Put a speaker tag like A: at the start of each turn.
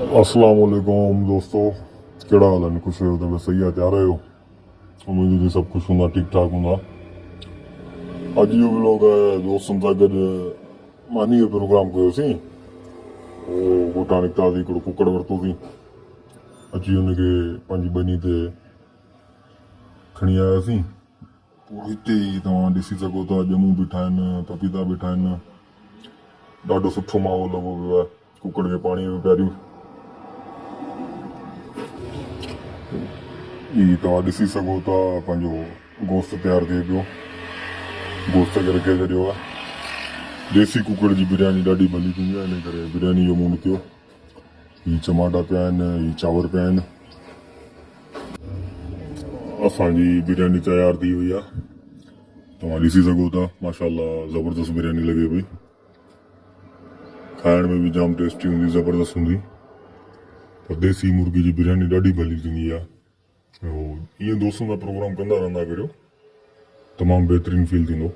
A: अस्सलाम वालेकुम दोस्तों, केड़ा हाल है? खुश हो तो सही है? तैयार हो? उम्मीद है सब कुछ होंगे ठीक ठाक होंगे। अज यो व्लॉग है दोस्तों का गड मानी प्रोग्राम कयो सी गोटा निकता सी कुकड़ वरतो सी अची उनके पंहिंजी बनी ते खणी आया सी। हिते ही तव्हां ॾिसी सघो था ॼमूं बीठा आहिनि, पपीता बीठा आहिनि। ॾाढो सुठो माहौल लॻो पियो आहे। कुकड़ खे पाणी में पहिरियों ही तव्हां ॾिसी सघो था पंहिंजो गोश्त तयारु थिए पियो। गोश्त खे रखे छॾियो आहे। देसी कुकड़ जी बिरयानी ॾाढी भली थींदी आहे, इन करे बिरयानी जो मूं निकियो। ही टमाटा पिया आहिनि, ही चांवर पिया आहिनि। असांजी बिरयानी तयारु थी वई आहे, तव्हां ॾिसी सघो था। माशाल्लाह ज़बरदस्त बिरयानी लॻे पई, खाइण में भी जाम टेस्टी हूंदी, ज़बरदस्त हूंदी। पर देसी मुर्गी जी बिरयानी ॾाढी भली थींदी आहे। ईअं दोस्तनि सां प्रोग्राम कंदा रहंदा करियो, तमामु बहितरीनु फील थींदो।